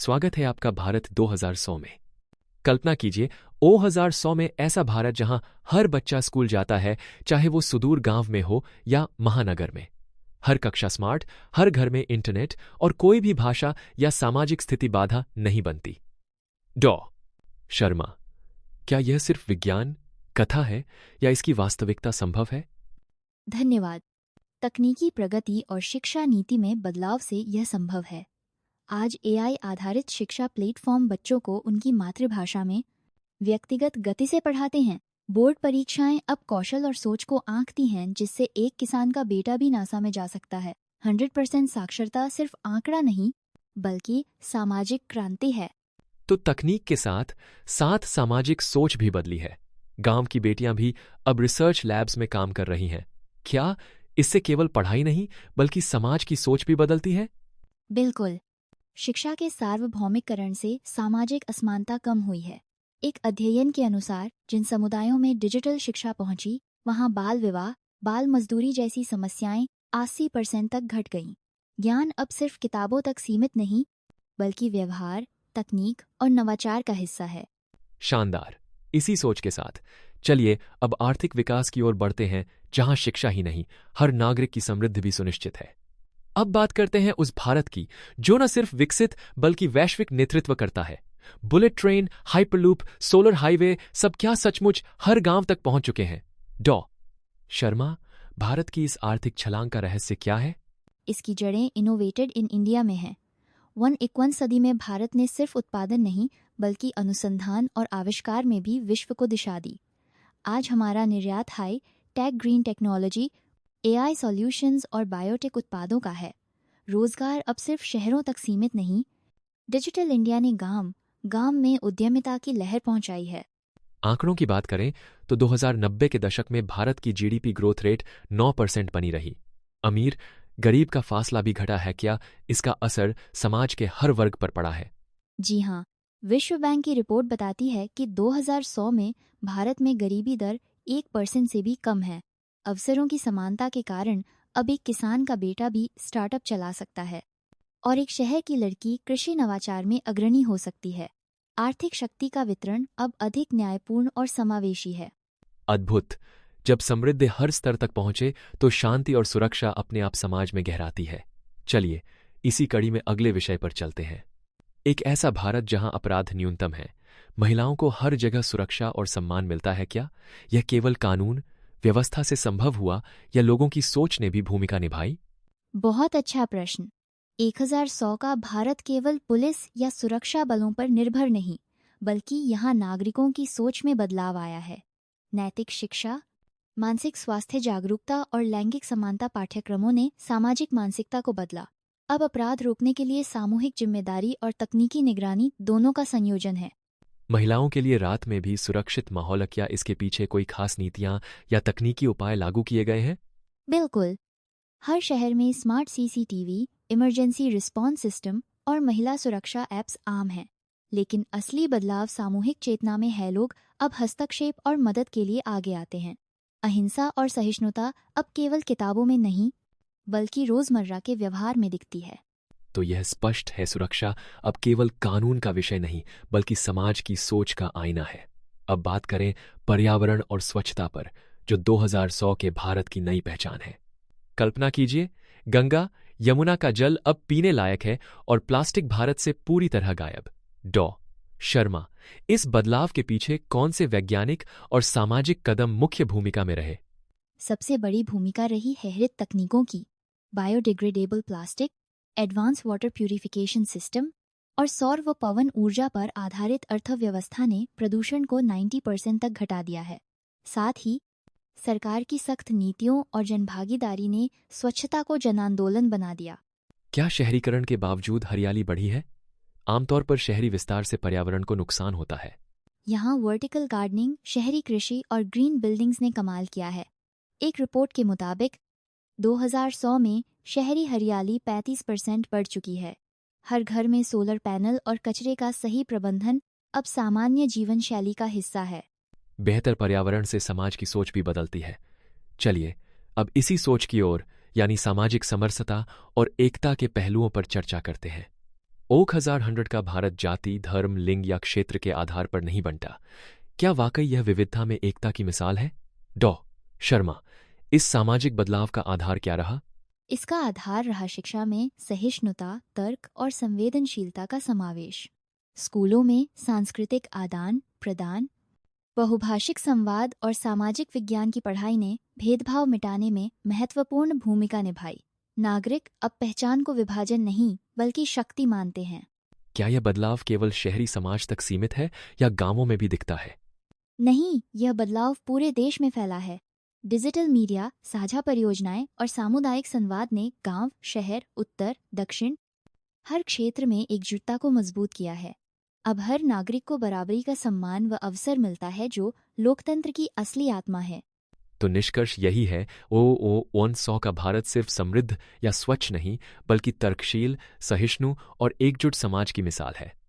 स्वागत है आपका भारत 2100 में। कल्पना कीजिए 2100 में ऐसा भारत जहां हर बच्चा स्कूल जाता है, चाहे वो सुदूर गांव में हो या महानगर में। हर कक्षा स्मार्ट, हर घर में इंटरनेट और कोई भी भाषा या सामाजिक स्थिति बाधा नहीं बनती। डॉ. शर्मा, क्या यह सिर्फ विज्ञान कथा है या इसकी वास्तविकता संभव है? धन्यवाद। तकनीकी प्रगति और शिक्षा नीति में बदलाव से यह संभव है। आज एआई आधारित शिक्षा प्लेटफॉर्म बच्चों को उनकी मातृभाषा में व्यक्तिगत गति से पढ़ाते हैं। बोर्ड परीक्षाएं अब कौशल और सोच को आंकती हैं, जिससे एक किसान का बेटा भी नासा में जा सकता है। 100% साक्षरता सिर्फ आंकड़ा नहीं, बल्कि सामाजिक क्रांति है। तो तकनीक के साथ साथ सामाजिक सोच भी बदली है। गांव की बेटियां भी अब रिसर्च लैब्स में काम कर रही हैं। क्या इससे केवल पढ़ाई नहीं, बल्कि समाज की सोच भी बदलती है? बिल्कुल। शिक्षा के सार्वभौमिकरण से सामाजिक असमानता कम हुई है। एक अध्ययन के अनुसार जिन समुदायों में डिजिटल शिक्षा पहुंची, वहां बाल विवाह, बाल मजदूरी जैसी समस्याएं 80% तक घट गईं। ज्ञान अब सिर्फ किताबों तक सीमित नहीं, बल्कि व्यवहार, तकनीक और नवाचार का हिस्सा है। शानदार। इसी सोच के साथ चलिए अब आर्थिक विकास की ओर बढ़ते हैं, जहां शिक्षा ही नहीं, हर नागरिक की समृद्धि भी सुनिश्चित है। अब बात करते हैं उस भारत की जो न सिर्फ विकसित बल्कि वैश्विक नेतृत्व करता है। Bullet train, hyperloop, solar highway, सब क्या सचमुच हर गांव तक पहुंच चुके हैं? डॉ. शर्मा, भारत की इस आर्थिक छलांग का रहस्य क्या है? इसकी जड़ें इनोवेटेड इन इंडिया में हैं। 21 सदी में भारत ने सिर्फ उत्पादन नहीं, बल्कि अनुसंधान और आविष्कार में भी विश्व को दिशा दी। आज हमारा निर्यात high tech green technology, AI solutions और बायोटेक उत्पादों का है। रोजगार अब सिर्फ शहरों तक सीमित नहीं, डिजिटल इंडिया ने गांव गांव में उद्यमिता की लहर पहुंचाई है। आंकड़ों की बात करें तो 2090 के दशक में भारत की जीडीपी ग्रोथ रेट 9% बनी रही। अमीर गरीब का फासला भी घटा है। क्या इसका असर समाज के हर वर्ग पर पड़ा है? जी हाँ, विश्व बैंक की रिपोर्ट बताती है कि 2100 में भारत में गरीबी दर 1% से भी कम है। अवसरों की समानता के कारण अब एक किसान का बेटा भी स्टार्टअप चला सकता है और एक शहर की लड़की कृषि नवाचार में अग्रणी हो सकती है। आर्थिक शक्ति का वितरण अब अधिक न्यायपूर्ण और समावेशी है। अद्भुत। जब समृद्धि हर स्तर तक पहुंचे तो शांति और सुरक्षा अपने आप समाज में गहराती है। चलिए इसी कड़ी में अगले विषय पर चलते हैं। एक ऐसा भारत जहां अपराध न्यूनतम है, महिलाओं को हर जगह सुरक्षा और सम्मान मिलता है। क्या यह केवल कानून व्यवस्था से संभव हुआ या लोगों की सोच ने भी भूमिका निभाई? बहुत अच्छा प्रश्न। 1100 का भारत केवल पुलिस या सुरक्षा बलों पर निर्भर नहीं, बल्कि यहाँ नागरिकों की सोच में बदलाव आया है। नैतिक शिक्षा, मानसिक स्वास्थ्य जागरूकता और लैंगिक समानता पाठ्यक्रमों ने सामाजिक मानसिकता को बदला। अब अपराध रोकने के लिए सामूहिक जिम्मेदारी और तकनीकी निगरानी दोनों का संयोजन है। महिलाओं के लिए रात में भी सुरक्षित माहौल, क्या इसके पीछे कोई खास नीतियां या तकनीकी उपाय लागू किए गए हैं? बिल्कुल। हर शहर में smart CCTV, emergency response system और महिला सुरक्षा ऐप्स आम हैं। लेकिन असली बदलाव सामूहिक चेतना में है। लोग अब हस्तक्षेप और मदद के लिए आगे आते हैं। अहिंसा और सहिष्णुता अब केवल किताबों में नहीं, बल्कि रोजमर्रा के व्यवहार में दिखती है। तो यह स्पष्ट है, सुरक्षा अब केवल कानून का विषय नहीं, बल्कि समाज की सोच का आईना है। अब बात करें पर्यावरण और स्वच्छता पर, जो 2100 के भारत की नई पहचान है। कल्पना कीजिए, गंगा यमुना का जल अब पीने लायक है और प्लास्टिक भारत से पूरी तरह गायब। डॉ. शर्मा, इस बदलाव के पीछे कौन से वैज्ञानिक और सामाजिक कदम मुख्य भूमिका में रहे? सबसे बड़ी भूमिका रही हरित तकनीकों की। Biodegradable plastic, advance water purification system और सौर व पवन ऊर्जा पर आधारित अर्थव्यवस्था ने प्रदूषण को 90% तक घटा दिया है। साथ ही सरकार की सख्त नीतियों और जनभागीदारी ने स्वच्छता को जनांदोलन बना दिया। क्या शहरीकरण के बावजूद हरियाली बढ़ी है? आमतौर पर शहरी विस्तार से पर्यावरण को नुकसान होता है। यहाँ वर्टिकल गार्डनिंग, शहरी कृषि और ग्रीन बिल्डिंग्स ने कमाल किया है। एक रिपोर्ट के मुताबिक 2100 में शहरी हरियाली 35% बढ़ चुकी है। हर घर में सोलर पैनल और कचरे का सही प्रबंधन अब सामान्य जीवन शैली का हिस्सा है। बेहतर पर्यावरण से समाज की सोच भी बदलती है। चलिए अब इसी सोच की ओर, यानी सामाजिक समरसता और एकता के पहलुओं पर चर्चा करते हैं। ओक 1000 का भारत जाति, धर्म, लिंग या क्षेत्र के आधार पर नहीं बनता। क्या वाकई यह विविधता में एकता की मिसाल है? डॉ. शर्मा, इस सामाजिक बदलाव का आधार क्या रहा? इसका आधार रहा शिक्षा में सहिष्णुता, तर्क और संवेदनशीलता का समावेश। स्कूलों में सांस्कृतिक आदान प्रदान, बहुभाषिक संवाद और सामाजिक विज्ञान की पढ़ाई ने भेदभाव मिटाने में महत्वपूर्ण भूमिका निभाई। नागरिक अब पहचान को विभाजन नहीं बल्कि शक्ति मानते हैं। क्या यह बदलाव केवल शहरी समाज तक सीमित है या गांवों में भी दिखता है? नहीं, यह बदलाव पूरे देश में फैला है। डिजिटल मीडिया, साझा परियोजनाएं और सामुदायिक संवाद ने गांव, शहर, उत्तर, दक्षिण हर क्षेत्र में एकजुटता को मजबूत किया है। अब हर नागरिक को बराबरी का सम्मान व अवसर मिलता है, जो लोकतंत्र की असली आत्मा है। तो निष्कर्ष यही है, ओ 100 का भारत सिर्फ समृद्ध या स्वच्छ नहीं, बल्कि तर्कशील, सहिष्णु और एकजुट समाज की मिसाल है।